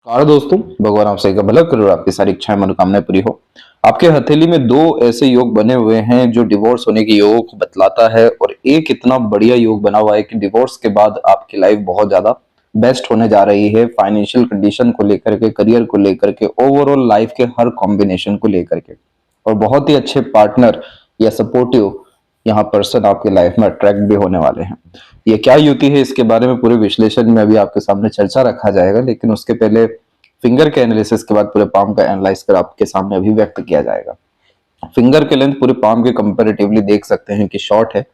Car दोस्तों, भगवान आप सभी का भला करे और आपकी सारी इच्छाएं मनोकामनाएं पूरी हो। आपके हथेली में दो ऐसे योग बने हुए हैं जो डिवोर्स होने के योग को बतलाता है, और एक इतना बढ़िया योग बना हुआ है कि डिवोर्स के बाद आपकी लाइफ बहुत ज्यादा बेस्ट होने जा रही है, फाइनेंशियल कंडीशन को लेकर के, करियर को लेकर के, ओवरऑल लाइफ के हर कॉम्बिनेशन को लेकर के। और बहुत ही अच्छे पार्टनर या सपोर्टिव यहाँ पर्सन आपके लाइफ में अट्रैक्ट भी होने वाले हैं। ये क्या युति है, इसके बारे में पूरे विश्लेषण में अभी आपके सामने चर्चा रखा जाएगा, लेकिन उसके पहले फिंगर के एनालिसिस के बाद पूरे पाम का एनालाइज कर आपके सामने अभी व्यक्त किया जाएगा। फिंगर के लेंथ पूरे पाम के कंपैरेटिवली देख सकते हैं कि शॉर्ट है,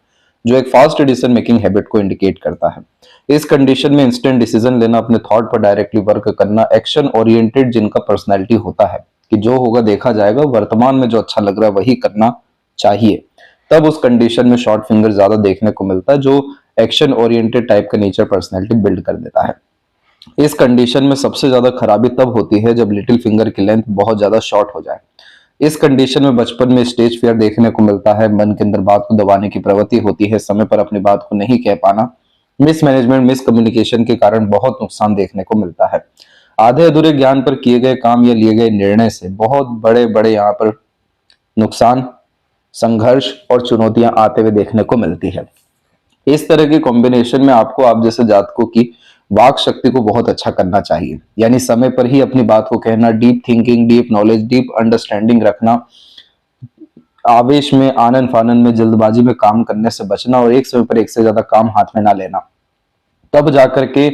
जो एक फास्ट डिसीजन मेकिंग हैबिट को इंडिकेट करता है। इस कंडीशन में इंस्टेंट डिसीजन लेना, अपने थॉट पर डायरेक्टली वर्क करना, एक्शन ओरिएंटेड जिनका पर्सनैलिटी होता है कि जो होगा देखा जाएगा, वर्तमान में जो अच्छा लग रहा है वही करना चाहिए, तब उस कंडीशन में शॉर्ट फिंगर ज्यादा देखने को मिलता है, जो एक्शन ओरिएंटेड टाइप का नेचर पर्सनैलिटी बिल्ड कर देता है। इस कंडीशन में सबसे ज्यादा खराबी तब होती है जब लिटिल फिंगर की लेंथ बहुत ज्यादा शॉर्ट हो जाए। इस कंडीशन में बचपन में स्टेज फियर देखने को मिलता है, मन के अंदर बात को दबाने की प्रवृत्ति होती है, समय पर अपनी बात को नहीं कह पाना, मिसमैनेजमेंट, मिसकम्युनिकेशन के कारण बहुत नुकसान देखने को मिलता है। आधे अधूरे ज्ञान पर किए गए काम या लिए गए निर्णय से बहुत बड़े बड़े यहाँ पर नुकसान, संघर्ष और चुनौतियां आते हुए देखने को मिलती है। इस तरह के कॉम्बिनेशन में आपको आप जैसे जातकों की वाक शक्ति को बहुत अच्छा करना चाहिए, यानी समय पर ही अपनी बात को कहना, deep thinking, deep knowledge, deep understanding रखना, आवेश में, आनन फानन में, जल्दबाजी में काम करने से बचना, और एक समय पर एक से ज्यादा काम हाथ में ना लेना, तब जाकर के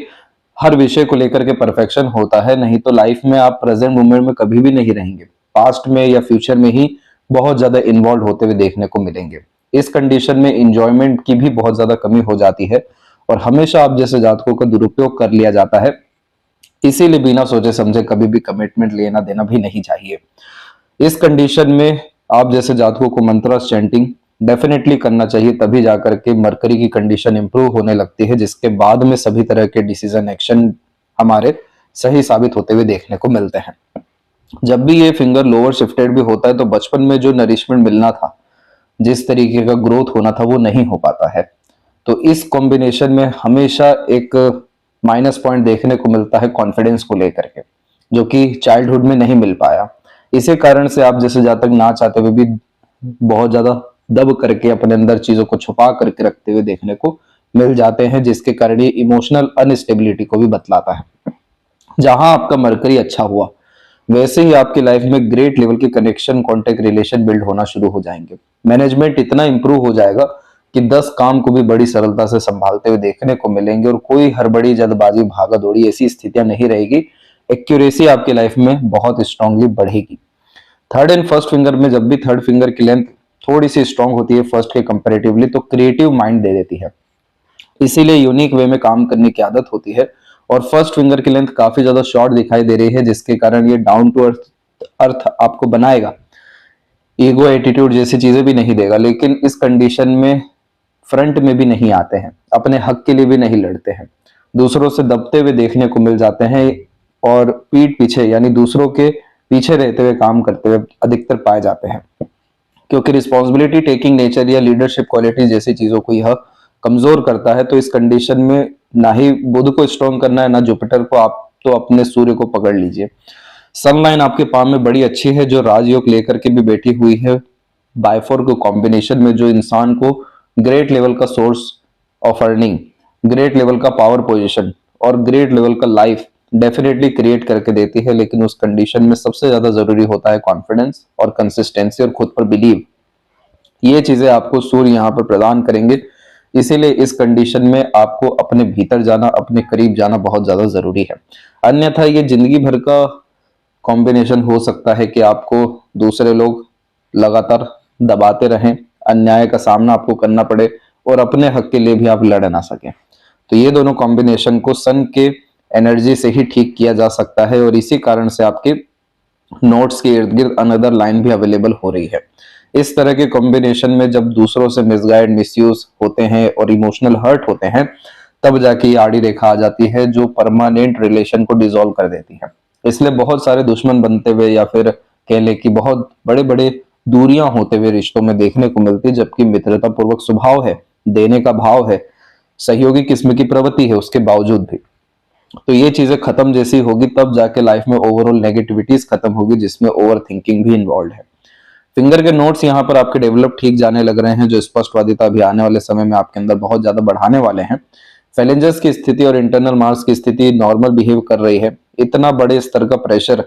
हर विषय को लेकर के परफेक्शन होता है। नहीं तो लाइफ में आप प्रेजेंट मोमेंट में कभी भी नहीं रहेंगे, पास्ट में या फ्यूचर में ही बहुत ज्यादा इन्वॉल्व होते हुए देखने को मिलेंगे। इस कंडीशन में इंजॉयमेंट की भी बहुत ज्यादा कमी हो जाती है, और हमेशा आप जैसे जातकों का दुरुपयोग कर लिया जाता है। इसीलिए बिना सोचे समझे कभी भी कमिटमेंट लेना देना भी नहीं चाहिए। इस कंडीशन में आप जैसे जातकों को मंत्रा चैंटिंग डेफिनेटली करना चाहिए, तभी जाकर के मरकरी की कंडीशन इंप्रूव होने लगती है, जिसके बाद में सभी तरह के डिसीजन एक्शन हमारे सही साबित होते हुए देखने को मिलते हैं। जब भी ये फिंगर लोअर शिफ्टेड भी होता है तो बचपन में जो नरिशमेंट मिलना था, जिस तरीके का ग्रोथ होना था, वो नहीं हो पाता है। तो इस कॉम्बिनेशन में हमेशा एक माइनस पॉइंट देखने को मिलता है कॉन्फिडेंस को लेकर के, जो कि चाइल्डहुड में नहीं मिल पाया। इसी कारण से आप जैसे जब तक ना चाहते हुए भी बहुत ज्यादा दब करके अपने अंदर चीजों को छुपा करके रखते हुए देखने को मिल जाते हैं, जिसके कारण ये इमोशनल अनस्टेबिलिटी को भी बतलाता है। जहां आपका मरकरी अच्छा हुआ, वैसे ही आपकी लाइफ में ग्रेट लेवल के कनेक्शन, कॉन्टेक्ट, रिलेशन बिल्ड होना शुरू हो जाएंगे। मैनेजमेंट इतना इंप्रूव हो जाएगा कि 10 काम को भी बड़ी सरलता से संभालते हुए देखने को मिलेंगे, और कोई हड़बड़ी, जल्दबाजी, भागा दौड़ी ऐसी स्थितियां नहीं रहेगी। एक्यूरेसी आपकी लाइफ में बहुत स्ट्रांगली बढ़ेगी। थर्ड एंड फर्स्ट फिंगर में जब भी थर्ड फिंगर की लेंथ थोड़ी सी स्ट्रांग होती है फर्स्ट के कंपेरेटिवली, तो क्रिएटिव माइंड दे देती है, इसीलिए यूनिक वे में काम करने की आदत होती है। और फर्स्ट फिंगर की लेंथ काफी ज्यादा शॉर्ट दिखाई दे रही है, जिसके कारण ये डाउन टू अर्थ अर्थ आपको बनाएगा, ईगो, एटीट्यूड जैसी चीजें भी नहीं देगा। लेकिन इस कंडीशन में फ्रंट में भी नहीं आते हैं, अपने हक के लिए भी नहीं लड़ते हैं, दूसरों से दबते हुए देखने को मिल जाते हैं, और पीठ पीछे यानी दूसरों के पीछे रहते हुए काम करते हुए अधिकतर पाए जाते हैं, क्योंकि रिस्पॉन्सिबिलिटी टेकिंग नेचर या लीडरशिप क्वालिटी जैसी चीजों को यह कमजोर करता है। तो इस कंडीशन में ना ही बुध को स्ट्रॉन्ग करना है, ना जुपिटर को, आप तो अपने सूर्य को पकड़ लीजिए। सनलाइन आपके पाम में बड़ी अच्छी है, जो राजयोग लेकर के भी बैठी हुई है, बायफोर को कॉम्बिनेशन में, जो इंसान को ग्रेट लेवल का source of earning, great level का पावर पोजीशन और ग्रेट लेवल का लाइफ डेफिनेटली क्रिएट करके देती है। लेकिन उस कंडीशन में सबसे ज्यादा जरूरी होता है कॉन्फिडेंस और कंसिस्टेंसी और खुद पर बिलीव। ये चीजें आपको सूर्य यहाँ पर प्रदान करेंगे, इसीलिए इस कंडीशन में आपको अपने भीतर जाना, अपने करीब जाना बहुत ज्यादा जरूरी है। अन्यथा ये जिंदगी भर का कॉम्बिनेशन हो सकता है कि आपको दूसरे लोग लगातार दबाते रहें, अन्याय का सामना आपको करना पड़े, और अपने हक के लिए भी आप लड़ ना सकें। तो ये दोनों कॉम्बिनेशन को सन के एनर्जी से ही ठीक किया जा सकता है, और इसी कारण से आपके नोट्स के इर्द गिर्द अनदर लाइन भी अवेलेबल हो रही है। इस तरह के कॉम्बिनेशन में जब दूसरों से मिसगाइड, मिसयूज होते हैं और इमोशनल हर्ट होते हैं, तब जाके ये आड़ी रेखा आ जाती है, जो परमानेंट रिलेशन को डिसॉल्व कर देती है। इसलिए बहुत सारे दुश्मन बनते हुए, या फिर कह ले कि बहुत बड़े बड़े दूरियां होते हुए रिश्तों में देखने को मिलती है, जबकि मित्रता पूर्वक स्वभाव है, देने का भाव है, सहयोगी किस्म की प्रवृत्ति है, उसके बावजूद भी तो ये चीजें खत्म जैसी होगी तब जाके लाइफ में ओवरऑल नेगेटिविटीज खत्म होगी, जिसमें ओवर थिंकिंग भी इन्वॉल्व है। फिंगर के नोट्स यहाँ पर आपके डेवलप ठीक जाने लग रहे हैं, जो स्पष्टवादिता भी आने वाले समय में आपके अंदर बहुत ज्यादा बढ़ाने वाले हैं। फेलेंजर्स की स्थिति और इंटरनल मार्स की स्थिति नॉर्मल बिहेव कर रही है। इतना बड़े स्तर का प्रेशर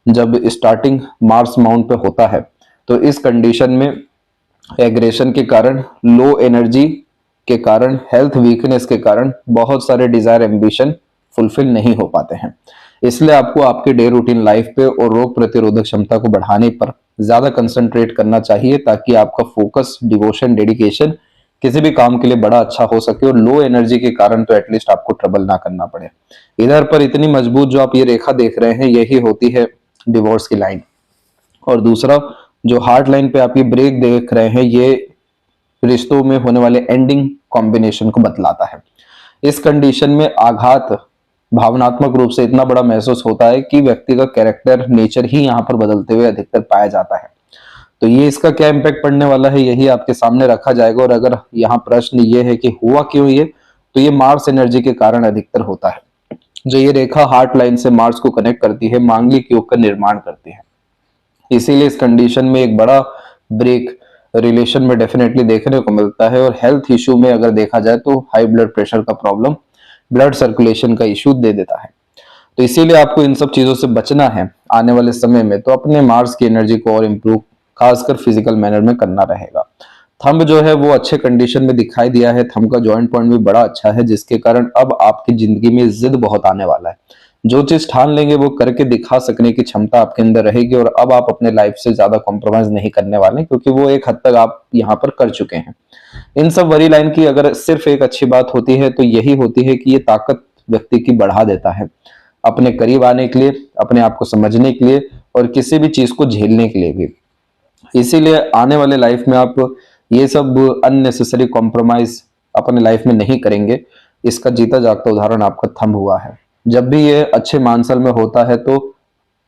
जब स्टार्टिंग मार्स माउंट पे होता है तो इस कंडीशन में एग्रेशन के कारण, लो एनर्जी के कारण, हेल्थ वीकनेस के कारण बहुत सारे डिजायर एम्बिशन फुलफिल नहीं हो पाते हैं। इसलिए आपको आपके डे रूटीन लाइफ पे और रोग प्रतिरोधक क्षमता को बढ़ाने पर ज्यादा कंसंट्रेट करना चाहिए, ताकि आपका फोकस, डिवोशन, डेडिकेशन किसी भी काम के लिए बड़ा अच्छा हो सके और लो एनर्जी के कारण तो एटलीस्ट आपको ट्रबल ना करना पड़े। इधर पर इतनी मजबूत जो आप ये रेखा देख रहे हैं, यही होती है डिवोर्स की लाइन। और दूसरा जो हार्ट लाइन पे आप ये ब्रेक देख रहे हैं, ये रिश्तों में होने वाले एंडिंग कॉम्बिनेशन को बतलाता है। इस कंडीशन में आघात भावनात्मक रूप से इतना बड़ा महसूस होता है कि व्यक्ति का कैरेक्टर, नेचर ही यहाँ पर बदलते हुए अधिकतर पाया जाता है। तो ये इसका क्या इम्पैक्ट पड़ने वाला है, यही आपके सामने रखा जाएगा। और अगर यहाँ प्रश्न ये है कि हुआ क्यों ये, तो ये मार्स एनर्जी के कारण अधिकतर होता है। जो ये रेखा हार्ट लाइन से मार्स को कनेक्ट करती है, मांगलिक योग का निर्माण करती है। इसीलिए इस कंडीशन में एक बड़ा ब्रेक रिलेशन में डेफिनेटली देखने को मिलता है। और हेल्थ इशू में अगर देखा जाए तो हाई ब्लड प्रेशर का प्रॉब्लम, ब्लड सर्कुलेशन का इशू दे देता है। तो इसीलिए आपको इन सब चीजों से बचना है आने वाले समय में। तो अपने मार्स की एनर्जी को और इम्प्रूव खासकर फिजिकल मैनर में करना रहेगा। थंब जो है वो अच्छे कंडीशन में दिखाई दिया है। थंब का जॉइंट पॉइंट भी बड़ा अच्छा है, जिसके कारण अब आपकी जिंदगी में जिद बहुत आने वाला है। जो चीज ठान लेंगे वो करके दिखा सकने की क्षमता आपके अंदर रहेगी। और अब आप अपने लाइफ से ज्यादा कॉम्प्रोमाइज नहीं करने वाले, क्योंकि वो एक हद तक आप यहाँ पर कर चुके हैं। इन सब वरी लाइन की अगर सिर्फ एक अच्छी बात होती है तो यही होती है कि ये ताकत व्यक्ति की बढ़ा देता है अपने करीब आने के लिए, अपने आप को समझने के लिए और किसी भी चीज को झेलने के लिए भी। इसीलिए आने वाले लाइफ में आप ये सब अननेसेसरी कॉम्प्रोमाइज अपने लाइफ में नहीं करेंगे। इसका जीता जागता उदाहरण आपका थंब हुआ है। जब भी ये अच्छे मानसल में होता है तो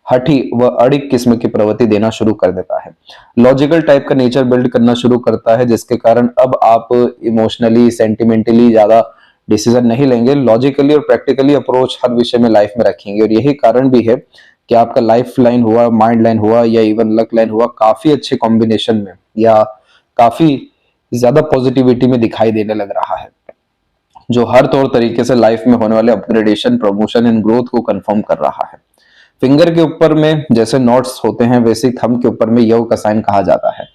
हठी व अड़िग किस्म की प्रवृत्ति देना शुरू कर देता है। लॉजिकल टाइप का नेचर बिल्ड करना शुरू करता है, जिसके कारण अब आप इमोशनली, सेंटिमेंटली ज्यादा डिसीजन नहीं लेंगे। लॉजिकली और प्रैक्टिकली अप्रोच हर विषय में लाइफ में रखेंगे। और यही कारण भी है कि आपका लाइफ लाइन हुआ, माइंड लाइन हुआ या इवन लक लाइन हुआ, काफी अच्छे कॉम्बिनेशन में या काफी ज्यादा पॉजिटिविटी में दिखाई देने लग रहा है, जो हर तौर तरीके से लाइफ में होने वाले अपग्रेडेशन, प्रमोशन एंड ग्रोथ को कंफर्म कर रहा है। फिंगर के ऊपर में जैसे नोट्स होते हैं, वैसे ही थंब के ऊपर में यव का साइन कहा जाता है।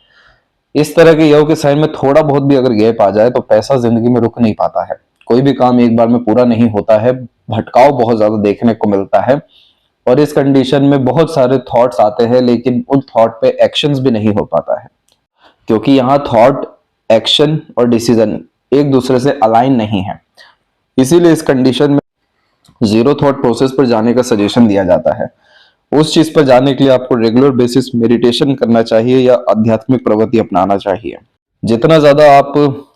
इस तरह के यव के साइन में थोड़ा बहुत भी अगर गैप आ जाए तो पैसा जिंदगी में रुक नहीं पाता है। कोई भी काम एक बार में पूरा नहीं होता है, भटकाव बहुत ज्यादा देखने को मिलता है। और इस कंडीशन में बहुत सारे थॉट्स आते हैं, लेकिन उन थॉट पे एक्शंस भी नहीं हो पाता है, क्योंकि यहाँ थॉट, एक्शन और डिसीजन एक दूसरे से अलाइन नहीं है। इसीलिए इस कंडीशन में जीरो थॉट प्रोसेस पर जाने का सजेशन दिया जाता है। उस चीज पर जाने के लिए आपको रेगुलर बेसिस मेडिटेशन करना चाहिए या आध्यात्मिक प्रवृत्ति अपनाना चाहिए। जितना ज्यादा आप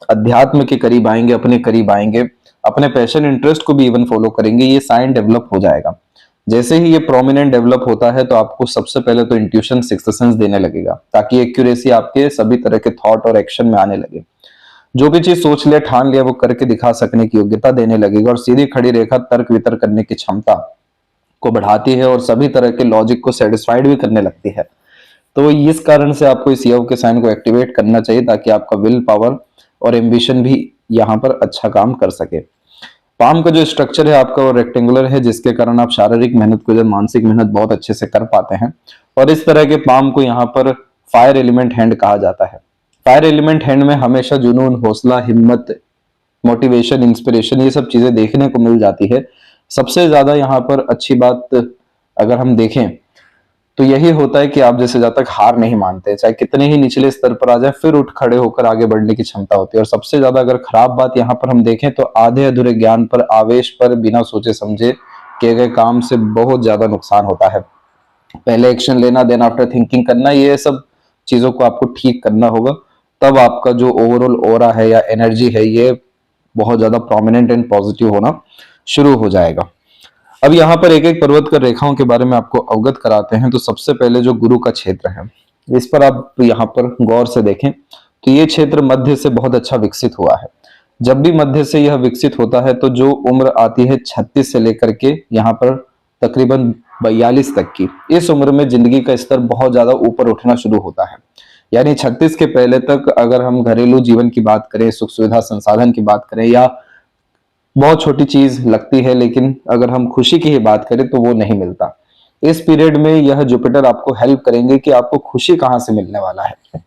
अध्यात्म के करीब आएंगे, अपने करीब आएंगे, अपने पैशन, इंटरेस्ट को भी इवन फॉलो करेंगे, ये साइन डेवलप हो जाएगा। जैसे ही ये प्रोमिनेंट डेवलप होता है तो आपको सबसे पहले तो इंट्यूशन, सिक्स्थ सेंस देने लगेगा, ताकि एक्यूरेसी आपके सभी तरह के थॉट और एक्शन में आने लगे। जो भी चीज सोच लिया, ठान लिया, वो करके दिखा सकने की योग्यता देने लगेगा। और सीधी खड़ी रेखा तर्क वितर्क करने की क्षमता को बढ़ाती है और सभी तरह के लॉजिक को सेटिस्फाइड भी करने लगती है। तो इस कारण से आपको इस यव के साइन को एक्टिवेट करना चाहिए, ताकि आपका विल पावर और एम्बिशन भी यहाँ पर अच्छा काम कर सके। पाम का जो स्ट्रक्चर है आपका वो रेक्टेंगुलर है, जिसके कारण आप शारीरिक मेहनत को, मानसिक मेहनत बहुत अच्छे से कर पाते हैं। और इस तरह के पाम को यहाँ पर फायर एलिमेंट हैंड कहा जाता है। फायर एलिमेंट हैंड में हमेशा जुनून, हौसला, हिम्मत, मोटिवेशन, इंस्पिरेशन, ये सब चीजें देखने को मिल जाती है। सबसे ज्यादा यहाँ पर अच्छी बात अगर हम देखें तो यही होता है कि आप जैसे जब तक हार नहीं मानते, चाहे कितने ही निचले स्तर पर आ जाए, फिर उठ खड़े होकर आगे बढ़ने की क्षमता होती है। और सबसे ज्यादा अगर खराब बात यहाँ पर हम देखें तो आधे अधूरे ज्ञान पर, आवेश पर, बिना सोचे समझे किए गए काम से बहुत ज्यादा नुकसान होता है। पहले एक्शन लेना, देन आफ्टर थिंकिंग करना, ये सब चीजों को आपको ठीक करना होगा। तब आपका जो ओवरऑल ऑरा है या एनर्जी है, ये बहुत ज्यादा प्रोमिनेंट एंड पॉजिटिव होना शुरू हो जाएगा। अब यहाँ पर एक एक पर्वत कर रेखाओं के बारे में आपको अवगत कराते हैं। तो सबसे पहले जो गुरु का क्षेत्र है, इस पर आप यहाँ पर गौर से देखें तो ये क्षेत्र मध्य से बहुत अच्छा विकसित हुआ है। जब भी मध्य से यह विकसित होता है तो जो उम्र आती है 36 से लेकर के यहाँ पर तकरीबन 42 तक की, इस उम्र में जिंदगी का स्तर बहुत ज्यादा ऊपर उठना शुरू होता है। यानी 36 के पहले तक अगर हम घरेलू जीवन की बात करें, सुख सुविधा संसाधन की बात करें, या बहुत छोटी चीज लगती है लेकिन अगर हम खुशी की ही बात करें तो वो नहीं मिलता। इस पीरियड में यह जुपिटर आपको हेल्प करेंगे कि आपको खुशी कहाँ से मिलने वाला है,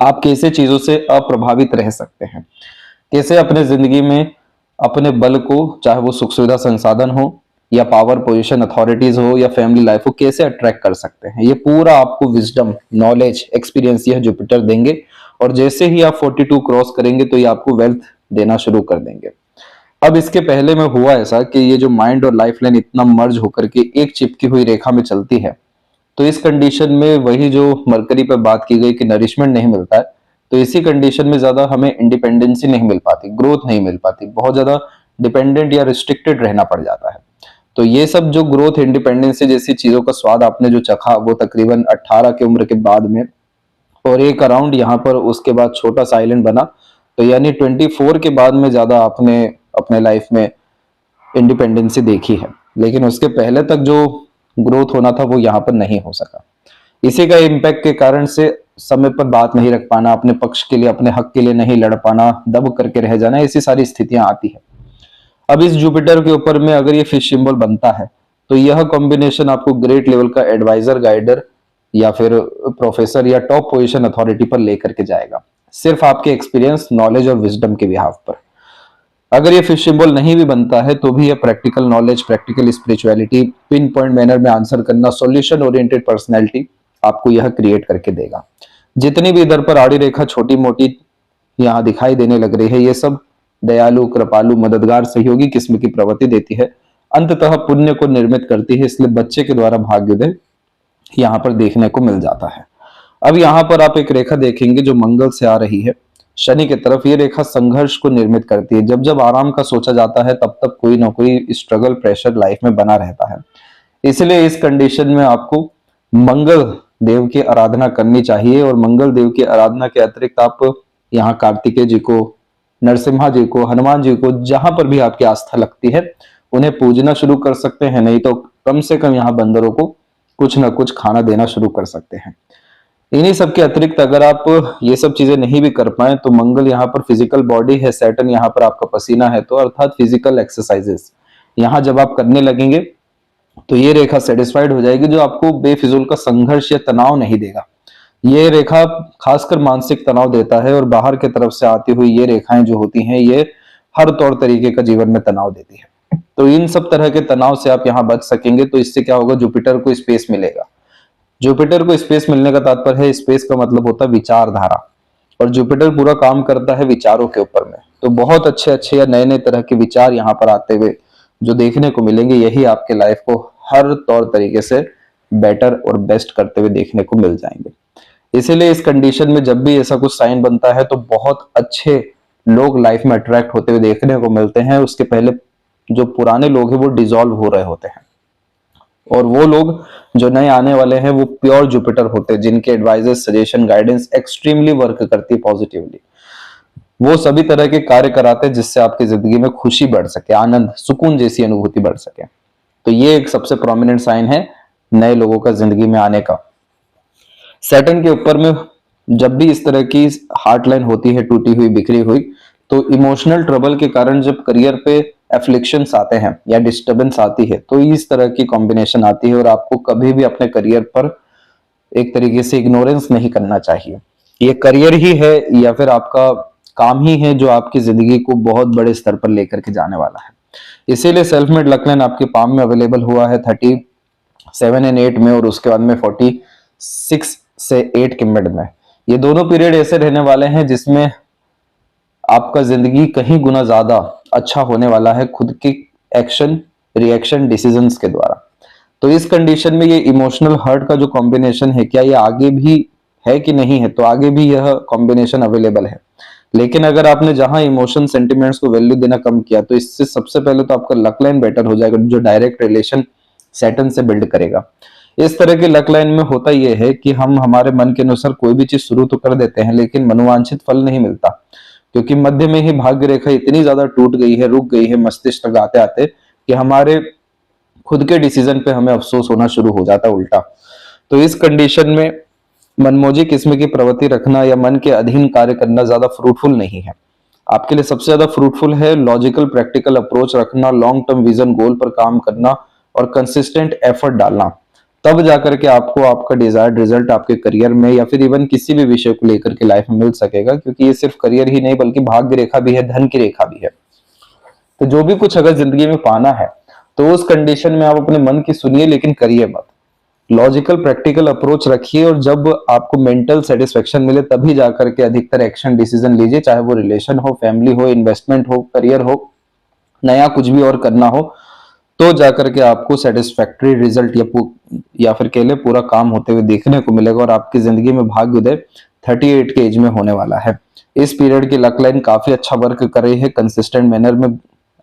आप कैसे चीजों से अप्रभावित रह सकते हैं, कैसे अपने जिंदगी में अपने बल को, चाहे वो सुख सुविधा संसाधन हो या पावर पोजीशन अथॉरिटीज हो या फैमिली लाइफ हो, कैसे अट्रैक्ट कर सकते हैं। ये पूरा आपको विजडम, नॉलेज, एक्सपीरियंस यह जुपिटर देंगे। और जैसे ही आप 42 क्रॉस करेंगे तो ये आपको वेल्थ देना शुरू कर देंगे। अब इसके पहले में हुआ ऐसा कि ये जो माइंड और लाइफ लाइन इतना मर्ज होकर के एक चिपकी हुई रेखा में चलती है, तो इस कंडीशन में वही जो मरकरी पर बात की गई कि नरिशमेंट नहीं मिलता है, तो इसी कंडीशन में ज्यादा हमें इंडिपेंडेंसी नहीं मिल पाती, ग्रोथ नहीं मिल पाती, बहुत ज्यादा डिपेंडेंट या रिस्ट्रिक्टेड रहना पड़ जाता है। तो ये सब जो ग्रोथ, इंडिपेंडेंसी जैसी चीजों का स्वाद आपने जो चखा वो तकरीबन 18 की उम्र के बाद में, और एक अराउंड यहाँ पर उसके बाद छोटा सा आइलैंड बना, तो यानी 24 के बाद में ज्यादा आपने अपने लाइफ में इंडिपेंडेंसी देखी है। लेकिन उसके पहले तक जो ग्रोथ होना था वो यहाँ पर नहीं हो सका। इसी का इम्पैक्ट के कारण से समय पर बात नहीं रख पाना, अपने पक्ष के लिए, अपने हक के लिए नहीं लड़ पाना, दब करके रह जाना, ऐसी सारी स्थितियां आती है। अब इस जुपिटर के ऊपर में अगर ये फिश सिंबल बनता है तो यह कॉम्बिनेशन आपको ग्रेट लेवल का एडवाइजर, गाइडर या फिर प्रोफेसर या टॉप पोजीशन अथॉरिटी पर लेकर के जाएगा, सिर्फ आपके एक्सपीरियंस, नॉलेज और विजडम के बिहाफ पर। अगर ये फिश सिंबल नहीं भी बनता है तो भी ये practical knowledge, practical spirituality, pin point manner में आंसर करना, सॉल्यूशन ओरिएंटेड पर्सनैलिटी आपको यह क्रिएट करके देगा। जितनी भी इधर पर आड़ी रेखा छोटी मोटी यहाँ दिखाई देने लग रही है, ये सब दयालु, कृपालु, मददगार, सहयोगी किस्म की प्रवृत्ति देती है, अंततः पुण्य को निर्मित करती है। इसलिए बच्चे के द्वारा भाग्योदय यहाँ पर देखने को मिल जाता है। अब यहाँ पर आप एक रेखा देखेंगे जो मंगल से आ रही है शनि की तरफ। ये रेखा संघर्ष को निर्मित करती है। जब जब आराम का सोचा जाता है तब तक कोई ना कोई स्ट्रगल, प्रेशर लाइफ में बना रहता है। इसलिए इस कंडीशन में आपको मंगल देव की आराधना करनी चाहिए। और मंगल देव की आराधना के अतिरिक्त आप यहाँ कार्तिकेय जी को, नरसिम्हा जी को, हनुमान जी को, जहां पर भी आपकी आस्था लगती है उन्हें पूजना शुरू कर सकते हैं। नहीं तो कम से कम यहाँ बंदरों को कुछ ना कुछ खाना देना शुरू कर सकते हैं। इन्हीं सब के अतिरिक्त अगर आप ये सब चीजें नहीं भी कर पाए तो मंगल यहाँ पर फिजिकल बॉडी है, सैटर्न यहाँ पर आपका पसीना है, तो अर्थात फिजिकल एक्सरसाइजेस यहाँ जब आप करने लगेंगे तो ये रेखा सेटिस्फाइड हो जाएगी, जो आपको बेफिजूल का संघर्ष या तनाव नहीं देगा। ये रेखा खासकर मानसिक तनाव देता है और बाहर की तरफ से आती हुई ये रेखाएं जो होती हैं ये हर तौर तरीके का जीवन में तनाव देती है। तो इन सब तरह के तनाव से आप यहाँ बच सकेंगे। तो इससे क्या होगा, जुपिटर को स्पेस मिलेगा। जुपिटर को स्पेस मिलने का तात्पर्य है, स्पेस का मतलब होता है विचारधारा, और जुपिटर पूरा काम करता है विचारों के ऊपर में। तो बहुत अच्छे अच्छे या नए नए तरह के विचार यहाँ पर आते हुए जो देखने को मिलेंगे, यही आपके लाइफ को हर तौर तरीके से बेटर और बेस्ट करते हुए देखने को मिल जाएंगे। इसीलिए इस कंडीशन में जब भी ऐसा कुछ साइन बनता है तो बहुत अच्छे लोग लाइफ में अट्रैक्ट होते हुए देखने को मिलते हैं। उसके पहले जो पुराने लोग हैं वो डिसॉल्व हो रहे होते हैं, और वो लोग जो नए आने वाले हैं वो प्योर जुपिटर होते हैं, जिनके advises, suggestion, guidance extremely work करती है पॉजिटिवली। वो सभी तरह के कार्य कराते हैं जिससे आपकी जिंदगी में खुशी बढ़ सके, आनंद, सुकून जैसी अनुभूति बढ़ सके। तो ये एक सबसे प्रोमिनेंट साइन है नए लोगों का जिंदगी में आने का। सैटर्न के ऊपर में जब भी इस तरह की हार्ट लाइन होती है टूटी हुई, बिखरी हुई, तो इमोशनल ट्रबल के कारण जब करियर पे एफ्लिक्शंस आते हैं या डिस्टर्बेंस आती है तो इस तरह की कॉम्बिनेशन आती है। और आपको कभी भी अपने करियर पर एक तरीके से इग्नोरेंस नहीं करना चाहिए। ये करियर ही है या फिर आपका काम ही है जो आपकी जिंदगी को बहुत बड़े स्तर पर लेकर के जाने वाला है। इसीलिए सेल्फ मेड लक लाइन आपके पाम में अवेलेबल हुआ है 37 एंड 8 में, और उसके बाद में 46 से 8 के मिड में। ये दोनों पीरियड ऐसे रहने वाले हैं जिसमें आपका जिंदगी कहीं गुना ज्यादा अच्छा होने वाला है खुद के एक्शन, रिएक्शन, डिसीजंस के द्वारा। तो इस कंडीशन में ये इमोशनल हर्ट का जो कॉम्बिनेशन है, क्या ये आगे भी है कि नहीं है, तो आगे भी यह कॉम्बिनेशन अवेलेबल है। लेकिन अगर आपने जहां इमोशन, सेंटिमेंट्स को वैल्यू देना कम किया तो इससे सबसे पहले तो आपका लक लाइन बेटर हो जाएगा, जो डायरेक्ट रिलेशन सैटर्न से बिल्ड करेगा। इस तरह के लक लाइन में होता यह है कि हम हमारे मन के अनुसार कोई भी चीज शुरू तो कर देते हैं लेकिन मनोवांछित फल नहीं मिलता, क्योंकि मध्य में ही भाग्य रेखा इतनी ज्यादा टूट गई है, रुक गई है मस्तिष्क तक आते आते, कि हमारे खुद के डिसीजन पे हमें अफसोस होना शुरू हो जाता है उल्टा। तो इस कंडीशन में मनमोजी किस्म की प्रवृत्ति रखना या मन के अधीन कार्य करना ज्यादा फ्रूटफुल नहीं है। आपके लिए सबसे ज्यादा फ्रूटफुल है लॉजिकल प्रैक्टिकल अप्रोच रखना, लॉन्ग टर्म विजन गोल पर काम करना और कंसिस्टेंट एफर्ट डालना। तब जाकर के आपको आपका डिजायर्ड रिजल्ट आपके करियर में या फिर इवन किसी भी विषय को लेकर के लाइफ में मिल सकेगा, क्योंकि ये सिर्फ करियर ही नहीं बल्कि भाग्य रेखा भी है, धन की रेखा भी है। तो जो भी कुछ अगर जिंदगी में पाना है तो उस कंडीशन में आप अपने मन की सुनिए लेकिन करिए मत। लॉजिकल प्रैक्टिकल अप्रोच रखिए और जब आपको मेंटल सेटिस्फेक्शन मिले तभी जाकर के अधिकतर एक्शन डिसीजन लीजिए, चाहे वो रिलेशन हो, फैमिली हो, इन्वेस्टमेंट हो, करियर हो, नया कुछ भी और करना हो, तो जाकर के आपको सेटिस्फैक्टरी रिजल्ट या फिर कह ले पूरा काम होते हुए देखने को मिलेगा और आपकी जिंदगी में भाग्य उदय 38 के एज में होने वाला है। इस पीरियड की लक लाइन काफी अच्छा वर्क कर रही है, कंसिस्टेंट मैनर में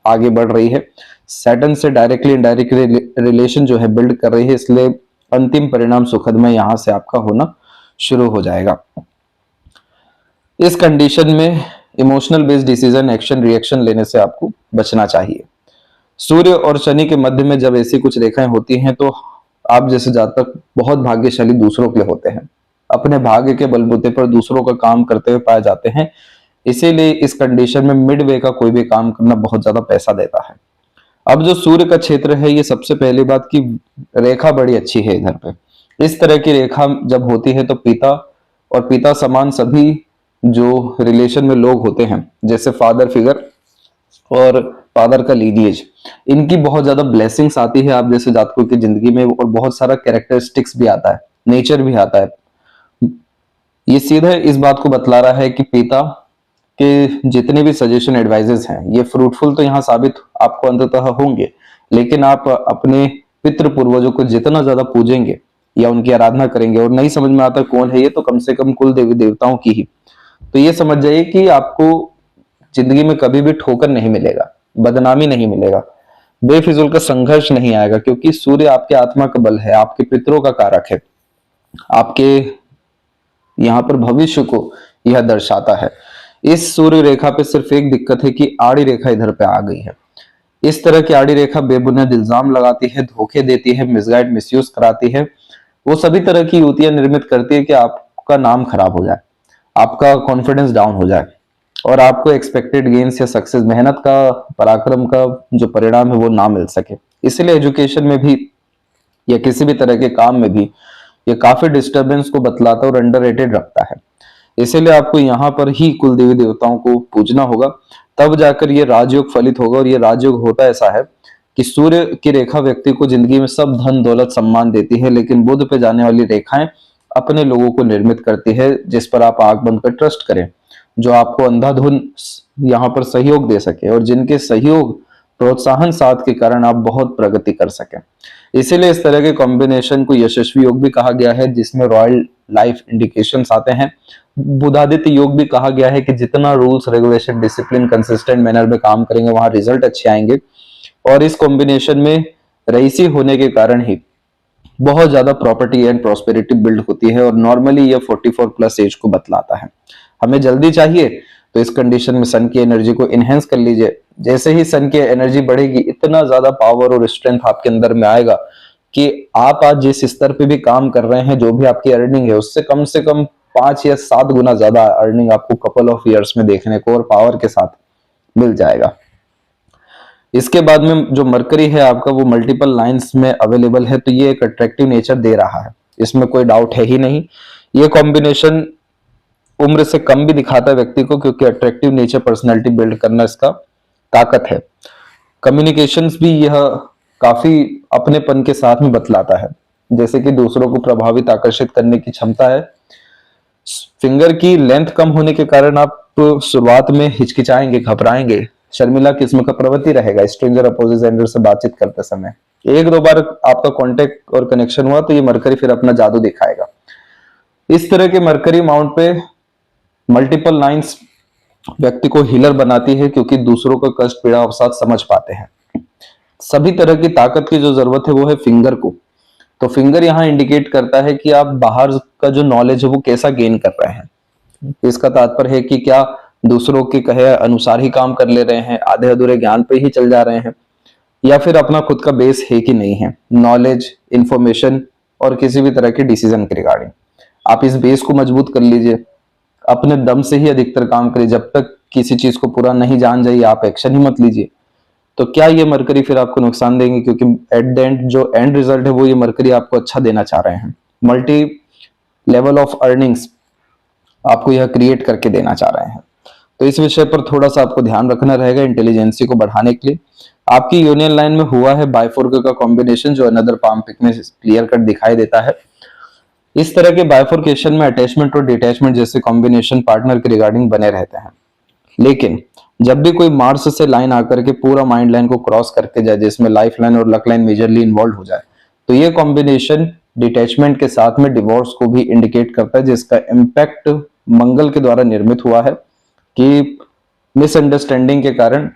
आगे बढ़ रही है, सैटर्न से डायरेक्टली इनडायरेक्टली रिलेशन जो है बिल्ड कर रही है, इसलिए अंतिम परिणाम सुखदमय यहां से आपका होना शुरू हो जाएगा। इस कंडीशन में emotional based decision action reaction लेने से आपको बचना चाहिए। सूर्य और शनि के मध्य में जब ऐसी कुछ रेखाएं होती हैं तो आप जैसे जातक बहुत भाग्यशाली दूसरों के लिए होते हैं, अपने भाग्य के बलबूते पर दूसरों का काम करते हुए पाए जाते हैं। इसीलिए इस कंडीशन में मिड वे का कोई भी काम करना बहुत ज्यादा पैसा देता है। अब जो सूर्य का क्षेत्र है, ये सबसे पहली बात की रेखा बड़ी अच्छी है इधर पे। इस तरह की रेखा जब होती है तो पिता और पिता समान सभी जो रिलेशन में लोग होते हैं, जैसे फादर फिगर और फादर का लीनिएज, इनकी बहुत ज्यादा ब्लेसिंग्स आती है आप जैसे जातकों की जिंदगी में, और बहुत सारा कैरेक्टरिस्टिक्स भी आता है, नेचर भी आता है। ये सीधे इस बात को बतला रहा है कि पिता के जितने भी सजेशन एडवाइजेस हैं ये फ्रूटफुल तो यहाँ साबित आपको अंततः होंगे, लेकिन आप अपने पितृ पूर्वजों को जितना ज्यादा पूजेंगे या उनकी आराधना करेंगे, और नहीं समझ में आता कौन है ये, तो कम से कम कुल देवी देवताओं की ही, तो ये समझ जाइए कि आपको जिंदगी में कभी भी ठोकर नहीं मिलेगा, बदनामी नहीं मिलेगा, बेफिजूल का संघर्ष नहीं आएगा, क्योंकि सूर्य आपके आत्मा का बल है, आपके पितरों का कारक है, आपके यहाँ पर भविष्य को यह दर्शाता है। इस सूर्य रेखा पे सिर्फ एक दिक्कत है कि आड़ी रेखा इधर पे आ गई है। इस तरह की आड़ी रेखा बेबुनियाद इल्जाम लगाती है, धोखे देती है, मिसगाइड मिसयूज कराती है, वो सभी तरह की युतियां निर्मित करती है कि आपका नाम खराब हो जाए, आपका कॉन्फिडेंस डाउन हो जाए और आपको एक्सपेक्टेड गेन्स या सक्सेस, मेहनत का, पराक्रम का जो परिणाम है वो ना मिल सके। इसलिए एजुकेशन में भी या किसी भी तरह के काम में भी ये काफी डिस्टरबेंस को बतलाता और अंडररेटेड रखता है। इसीलिए आपको यहाँ पर ही कुल देवी देवताओं को पूजना होगा, तब जाकर ये राजयोग फलित होगा। और ये राजयोग होता ऐसा है कि सूर्य की रेखा व्यक्ति को जिंदगी में सब धन दौलत सम्मान देती है, लेकिन बुध पे जाने वाली रेखाएं अपने लोगों को निर्मित करती है जिस पर आप आंख बंद कर ट्रस्ट करें, जो आपको अंधाधुन यहाँ पर सहयोग दे सके और जिनके सहयोग प्रोत्साहन साथ के कारण आप बहुत प्रगति कर सकें। इसीलिए इस तरह के कॉम्बिनेशन को यशस्वी योग भी कहा गया है, जिसमें रॉयल लाइफ इंडिकेशंस आते हैं। बुधादित्य योग भी कहा गया है कि जितना rules regulation discipline consistent manner में काम करेंगे वहां रिजल्ट अच्छे आएंगे। और इस कॉम्बिनेशन में रईसी होने के कारण ही बहुत ज्यादा प्रॉपर्टी एंड प्रॉस्पेरिटी बिल्ड होती है, और नॉर्मली ये 44 प्लस एज को बतलाता है। हमें जल्दी चाहिए तो इस कंडीशन में सन की एनर्जी को इनहेंस कर लीजिए। जैसे ही सन की एनर्जी बढ़ेगी इतना ज्यादा पावर और स्ट्रेंथ आपके अंदर में आएगा कि आप आज जिस स्तर पे भी काम कर रहे हैं, जो भी आपकी अर्निंग है उससे कम से कम 5 या 7 गुना ज्यादा अर्निंग आपको कपल ऑफ ईयर्स में देखने को और पावर के साथ मिल जाएगा। इसके बाद में जो मरकरी है आपका वो मल्टीपल लाइंस में अवेलेबल है, तो ये एक अट्रैक्टिव नेचर दे रहा है, इसमें कोई डाउट है ही नहीं। ये कॉम्बिनेशन उम्र से कम भी दिखाता है व्यक्ति को, क्योंकि अट्रैक्टिव नेचर पर्सनैलिटी बिल्ड करना इसका ताकत है। कम्युनिकेशंस भी यह काफी अपनेपन के साथ में बतलाता है, जैसे कि दूसरों को प्रभावित आकर्षित करने की क्षमता है। फिंगर की लेंथ कम होने के कारण आप शुरुआत में हिचकिचाएंगे, घबराएंगे, शर्मिला किस्म का प्रवृत्ति रहेगा स्ट्रेंजर अपोजिट जेंडर से बातचीत करते समय। 1-2 बार आपका कांटेक्ट और कनेक्शन हुआ तो ये मरकरी फिर अपना जादू दिखाएगा। इस तरह के मरकरी माउंट पे मल्टीपल लाइंस व्यक्ति को हीलर बनाती है, क्योंकि दूसरों का कष्ट पीड़ा अवसाद समझ पाते हैं। सभी तरह की ताकत की जो जरूरत है वो है फिंगर को। तो फिंगर यहाँ इंडिकेट करता है कि आप बाहर का जो नॉलेज है वो कैसा गेन कर रहे हैं। इसका तात्पर्य है कि क्या दूसरों के कहे अनुसार ही काम कर ले रहे हैं, आधे अधूरे ज्ञान पे ही चल जा रहे हैं, या फिर अपना खुद का बेस है कि नहीं है, नॉलेज, इंफॉर्मेशन और किसी भी तरह के डिसीजन के रिगार्डिंग। आप इस बेस को मजबूत कर लीजिए, अपने दम से ही अधिकतर काम करिए। जब तक किसी चीज को पूरा नहीं जान जाइए आप एक्शन ही मत लीजिए। तो क्या ये मरकरी फिर आपको नुकसान देंगे, क्योंकि एट द एंड जो एंड रिजल्ट है वो ये मरकरी आपको अच्छा देना चाह रहे हैं, मल्टी लेवल ऑफ अर्निंग्स आपको यह क्रिएट करके देना चाह रहे हैं। तो इस विषय पर थोड़ा सा आपको ध्यान रखना रहेगा इंटेलिजेंसी को बढ़ाने के लिए। आपकी यूनियन लाइन में हुआ है बाइफोर्क का कॉम्बिनेशन, जो अनदर पाम पिक में क्लियर कट दिखाई देता है। इस तरह के बाइफोर्केशन में अटैचमेंट और डिटैचमेंट जैसे कॉम्बिनेशन पार्टनर के रिगार्डिंग बने रहते हैं, लेकिन जब भी कोई मार्स से लाइन आकर के पूरा माइंड लाइन को क्रॉस करके जाए, जिसमें लाइफ लाइन और लक लाइन मेजरली इन्वॉल्व हो जाए, तो ये कॉम्बिनेशन डिटैचमेंट के साथ में डिवोर्स को भी इंडिकेट करता है, जिसका इम्पैक्ट मंगल के द्वारा निर्मित हुआ है कि मिसअंडरस्टैंडिंग के कारण,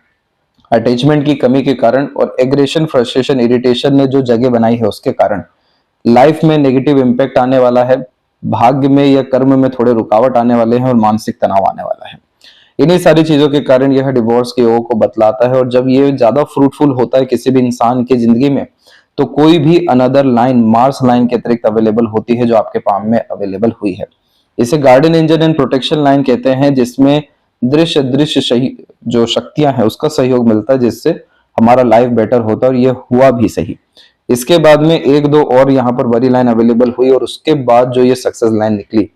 अटैचमेंट की कमी के कारण और एग्रेशन, फ्रस्ट्रेशन, इरिटेशन ने जो जगह बनाई है उसके कारण लाइफ में नेगेटिव इम्पैक्ट आने वाला है, भाग्य में या कर्म में थोड़े रुकावट आने वाले हैं और मानसिक तनाव आने वाला है। इन्हीं सारी चीजों के कारण यह डिवोर्स के योग को बतलाता है। और जब ये ज्यादा फ्रूटफुल होता है किसी भी इंसान की जिंदगी में, तो कोई भी अनदर लाइन मार्स लाइन के अतिरिक्त अवेलेबल होती है जो आपके पाम में अवेलेबल हुई है। इसे garden angel and protection line कहते हैं, जिसमें दृश्य अदृश्य जो शक्तियां हैं उसका सहयोग मिलता है, जिससे हमारा लाइफ बेटर होता है, और ये हुआ भी सही। इसके बाद में एक दो और यहाँ पर बड़ी लाइन अवेलेबल हुई, और उसके बाद जो ये सक्सेस लाइन निकली,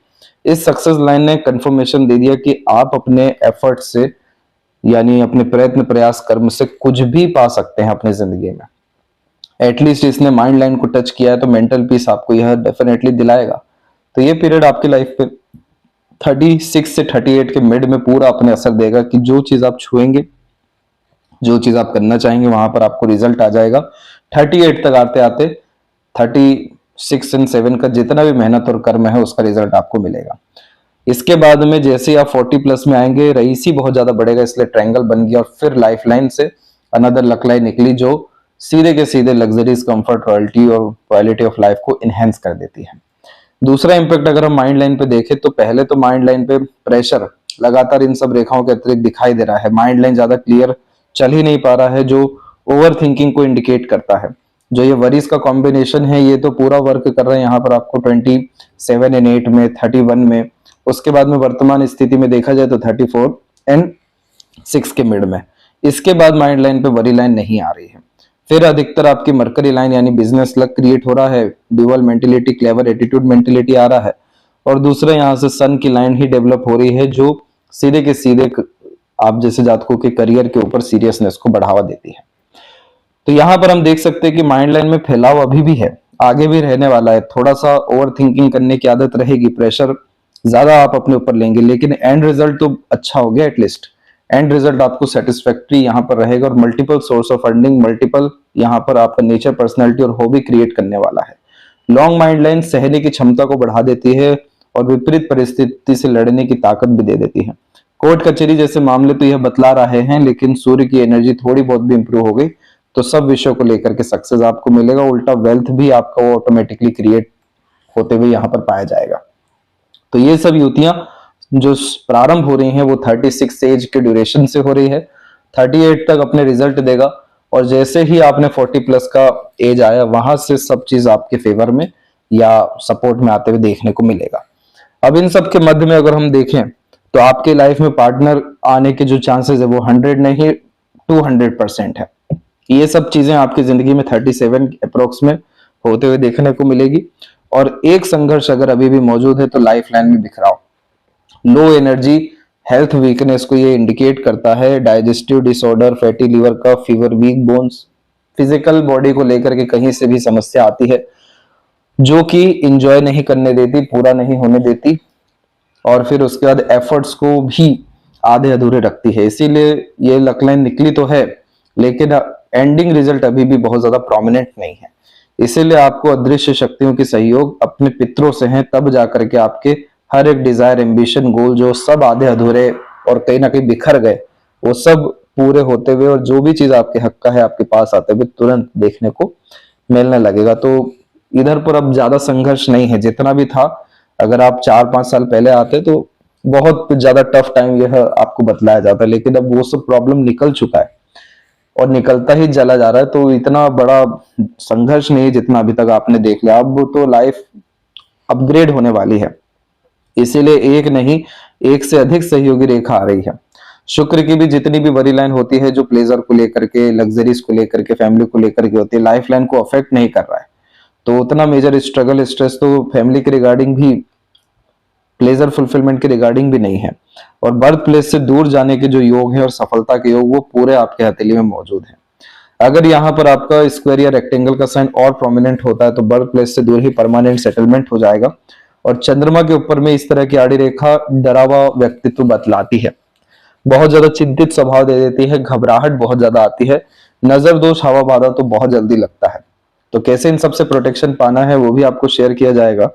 इस सक्सेस लाइन ने कंफर्मेशन दे दिया कि आप अपने एफर्ट से, यानी अपने प्रयत्न प्रयास कर्म से कुछ भी पा सकते हैं अपनी जिंदगी में। एटलीस्ट इसने माइंड लाइन को टच किया है, तो मेंटल पीस आपको यह डेफिनेटली दिलाएगा। तो ये पीरियड आपकी लाइफ पे 36 से 38 के मिड में पूरा अपने असर देगा कि जो चीज आप छुएंगे, जो चीज आप करना चाहेंगे, वहां पर आपको रिजल्ट आ जाएगा। 38 तक आते आते 36 एंड 7 का जितना भी मेहनत और कर्म है उसका रिजल्ट आपको मिलेगा। इसके बाद में जैसे आप 40 प्लस में आएंगे, रईसी बहुत ज्यादा बढ़ेगा, इसलिए ट्रायंगल बन गया, और फिर लाइफ लाइन से अनदर लक लाइन निकली जो सीधे के सीधे लग्जरीज, कंफर्ट, रॉयल्टी और क्वालिटी ऑफ लाइफ को इनहेंस कर देती है। दूसरा इंपैक्ट अगर हम माइंड लाइन पे देखें, तो पहले तो माइंड लाइन पे प्रेशर लगातार इन सब रेखाओं के अतिरिक्त दिखाई दे रहा है। माइंड लाइन ज्यादा क्लियर चल ही नहीं पा रहा है, जो ओवर थिंकिंग को इंडिकेट करता है। जो ये वरीज का कॉम्बिनेशन है, ये तो पूरा वर्क कर रहे हैं यहाँ पर आपको 27 एंड 8 में, 31 में। उसके बाद में वर्तमान स्थिति में देखा जाए तो 34 एंड 6 के मिड में। इसके बाद माइंड लाइन पे वरी लाइन नहीं आ रही है। फिर अधिकतर आपकी मरकरी लाइन यानी बिजनेस लक क्रिएट हो रहा है, dual mentality, clever attitude mentality आ रहा है, और दूसरा यहाँ से सन की लाइन ही डेवलप हो रही है, जो सीधे के सीधे आप जैसे जातकों के करियर के ऊपर सीरियसनेस को बढ़ावा देती है। तो यहाँ पर हम देख सकते हैं कि माइंड लाइन में फैलाव अभी भी है, आगे भी रहने वाला है। थोड़ा सा ओवर थिंकिंग करने की आदत रहेगी, प्रेशर ज्यादा आप अपने ऊपर लेंगे, लेकिन एंड रिजल्ट तो अच्छा हो गया। एटलीस्ट एंड रिजल्ट आपको सेटिस्फैक्ट्री यहाँ पर रहेगा, और multiple source of funding, multiple यहाँ पर आपका नेचर, पर्सनैलिटी और हॉबी क्रिएट करने वाला है। लॉन्ग माइंड लाइन सहने की क्षमता को बढ़ा देती है और विपरीत परिस्थिति से लड़ने की ताकत भी दे देती है। कोर्ट कचहरी जैसे मामले तो यह बतला रहे हैं, लेकिन सूर्य की एनर्जी थोड़ी बहुत भी इंप्रूव हो गई तो सब विषयों को लेकर के सक्सेस आपको मिलेगा। उल्टा वेल्थ भी आपका वो ऑटोमेटिकली क्रिएट होते हुए यहाँ पर पाया जाएगा। तो ये सब युतियां जो प्रारंभ हो रही हैं वो 36 एज के ड्यूरेशन से हो रही है, 38 तक अपने रिजल्ट देगा, और जैसे ही आपने 40 प्लस का एज आया, वहां से सब चीज आपके फेवर में या सपोर्ट में आते हुए देखने को मिलेगा। अब इन सब के मध्य में अगर हम देखें तो आपके लाइफ में पार्टनर आने के जो चांसेस है वो 100 नहीं 200% है। ये सब चीजें आपकी जिंदगी में 37 अप्रोक्स में होते हुए देखने को मिलेगी। और एक संघर्ष अगर अभी भी मौजूद है तो लाइफ लाइन में बिखराव, लो एनर्जी, हेल्थ वीकनेस को ये इंडिकेट करता है। डाइजेस्टिव डिसऑर्डर, फैटी लिवर का fever, weak bones, physical body को लेकर के कहीं से भी समस्या आती है जो कि इंजॉय नहीं करने देती, पूरा नहीं होने देती, और फिर उसके बाद एफर्ट्स को भी आधे अधूरे रखती है। इसीलिए ये लक लाइन निकली तो है, लेकिन एंडिंग रिजल्ट अभी भी बहुत ज्यादा प्रोमिनेंट नहीं है। इसीलिए आपको अदृश्य शक्तियों की सहयोग अपने पितरों से है, तब जाकर के आपके हर एक डिजायर, एम्बिशन, गोल जो सब आधे अधूरे और कहीं ना कहीं बिखर गए, वो सब पूरे होते हुए, और जो भी चीज आपके हक का है आपके पास आते हुए तुरंत देखने को मिलने लगेगा। तो इधर पर अब ज्यादा संघर्ष नहीं है, जितना भी था। अगर आप 4-5 साल पहले आते तो बहुत ज्यादा टफ टाइम यह आपको बतलाया जाता है, लेकिन अब वो सब प्रॉब्लम निकल चुका है और निकलता ही चला जा रहा है। तो इतना बड़ा संघर्ष नहीं है जितना अभी तक आपने देख लिया। अब तो लाइफ अपग्रेड होने वाली है, इसीलिए एक नहीं, एक से अधिक सहयोगी रेखा आ रही है। शुक्र की भी जितनी भी बड़ी लाइन होती है, जो प्लेजर को लेकर के, लग्जरीज को लेकर के, फैमिली को लेकर के होती है, लाइफ लाइन को अफेक्ट नहीं कर रहा है। तो उतना मेजर स्ट्रगल स्ट्रेस तो फैमिली के रिगार्डिंग भी, प्लेजर फुलफिलमेंट के रिगार्डिंग भी नहीं है। और बर्थ प्लेस से दूर जाने के जो योग है और सफलता के योग, वो पूरे आपके हथेली में मौजूद है। अगर यहाँ पर आपका स्क्वायर या रेक्टेंगल का साइन और प्रोमिनेंट होता है तो बर्थ प्लेस से दूर ही परमानेंट सेटलमेंट हो जाएगा। और चंद्रमा के ऊपर में इस तरह की आड़ी रेखा डरावा व्यक्तित्व बतलाती है, बहुत ज्यादा चिंतित स्वभाव दे देती है, घबराहट बहुत ज्यादा आती है, नजर दोष हवा बाधा तो बहुत जल्दी लगता है। तो कैसे इन सबसे प्रोटेक्शन पाना है वो भी आपको शेयर किया जाएगा।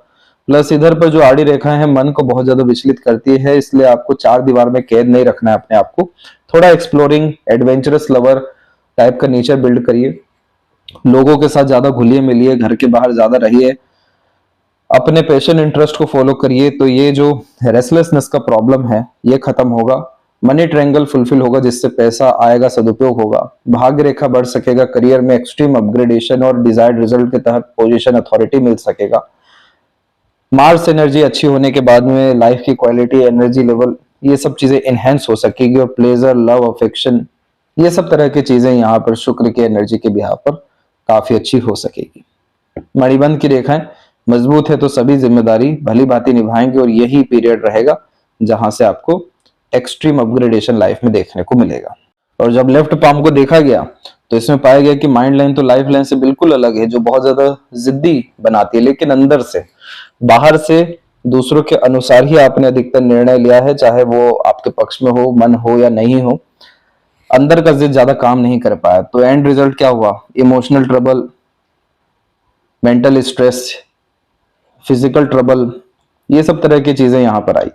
प्लस इधर पर जो आड़ी रेखा है मन को बहुत ज्यादा विचलित करती है, इसलिए आपको चार दीवार में कैद नहीं रखना है अपने आप को। थोड़ा एक्सप्लोरिंग, एडवेंचरस लवर टाइप का नेचर बिल्ड करिए, लोगों के साथ ज्यादा घुलिए मिलिए, घर के बाहर ज्यादा रहिए, अपने पैशन इंटरेस्ट को फॉलो करिए। तो ये जो रेस्टलेसनेस का प्रॉब्लम है ये खत्म होगा, मनी ट्रायंगल फुलफिल होगा जिससे पैसा आएगा, सदुपयोग होगा, भाग्य रेखा बढ़ सकेगा, करियर में एक्सट्रीम अपग्रेडेशन और डिजायर्ड रिजल्ट के तहत पोजीशन अथॉरिटी मिल सकेगा। मार्स एनर्जी अच्छी होने के बाद में लाइफ की क्वालिटी, एनर्जी लेवल, ये सब चीजें इनहेंस हो सकेगी और प्लेजर, लव, अफेक्शन, ये सब तरह की चीजें यहाँ पर शुक्र की एनर्जी के बिहार पर काफी अच्छी हो सकेगी। मणिबंध की रेखाएं मजबूत है तो सभी जिम्मेदारी भली भांति निभाएंगे और यही पीरियड रहेगा जहां से आपको एक्सट्रीम अपग्रेडेशन लाइफ में देखने को मिलेगा। और जब लेफ्ट पाम को देखा गया तो इसमें पाया गया कि माइंड लाइन तो लाइफ लाइन से बिल्कुल अलग है, जो बहुत ज्यादा जिद्दी बनाती है, लेकिन अंदर से, बाहर से दूसरों के अनुसार ही आपने अधिकतर निर्णय लिया है, चाहे वो आपके पक्ष में हो, मन हो या नहीं हो, अंदर का जिद ज्यादा काम नहीं कर पाया। तो एंड रिजल्ट क्या हुआ? Emotional trouble, mental stress, physical trouble, ये सब तरह की चीजें यहाँ पर आई।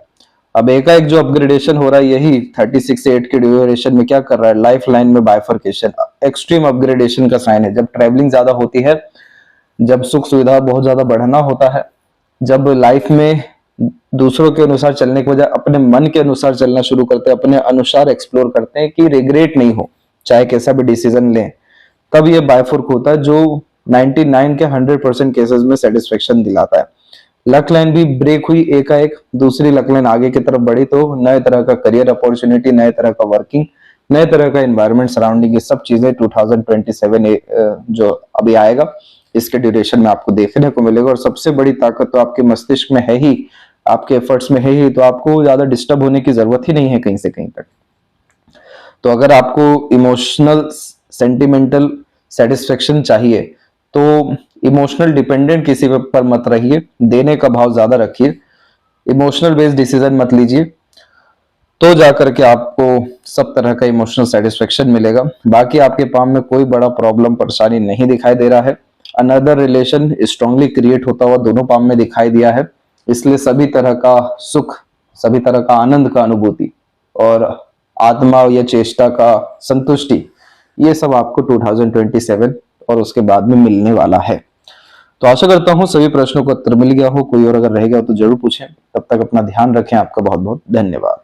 अब एकाएक जो अपग्रेडेशन हो रहा है यही 36 से 8 के ड्यूरेशन में क्या कर रहा है? लाइफ लाइन में बाइफर्केशन, एक्सट्रीम अपग्रेडेशन का साइन है। जब ट्रैवलिंग ज्यादा होती है, जब सुख सुविधा बहुत ज्यादा बढ़ना होता है, जब लाइफ में दूसरों के अनुसार चलने के बजाय अपने मन के अनुसार चलना शुरू करते हैं, अपने अनुसार एक्सप्लोर करते हैं कि रिग्रेट नहीं हो, चाहे कैसा भी डिसीजन लें, तब ये बाइफर्क होता है जो 99 के 100% केसेस में सेटिस्फेक्शन दिलाता है। लक लाइन भी ब्रेक हुई एकाएक, दूसरी लक लाइन आगे की तरफ बढ़ी तो नए तरह का करियर अपॉर्चुनिटी, नए तरह का वर्किंग, नए तरह का एनवायरनमेंट सराउंडिंग, ये सब चीजें 2027 जो अभी आएगा इसके ड्यूरेशन में आपको देखने को मिलेगा। और सबसे बड़ी ताकत तो आपके मस्तिष्क में है ही, आपके एफर्ट्स में है ही, तो आपको ज्यादा डिस्टर्ब होने की जरूरत ही नहीं है कहीं से कहीं तक। तो अगर आपको इमोशनल सेंटिमेंटल सेटिस्फेक्शन चाहिए तो इमोशनल डिपेंडेंट किसी पर मत रहिए, देने का भाव ज्यादा रखिए, इमोशनल बेस्ड डिसीजन मत लीजिए, तो जाकर के आपको सब तरह का इमोशनल सेटिस्फेक्शन मिलेगा। बाकी आपके पाम में कोई बड़ा प्रॉब्लम, परेशानी नहीं दिखाई दे रहा है। अनदर रिलेशन स्ट्रांगली क्रिएट होता हुआ दोनों पाम में दिखाई दिया है, इसलिए सभी तरह का सुख, सभी तरह का आनंद का अनुभूति और आत्मा या चेष्टा का संतुष्टि, ये सब आपको 2027 और उसके बाद में मिलने वाला है। तो आशा करता हूं सभी प्रश्नों का उत्तर मिल गया हो। कोई और अगर रह गया हो तो जरूर पूछें। तब तक अपना ध्यान रखें। आपका बहुत बहुत धन्यवाद।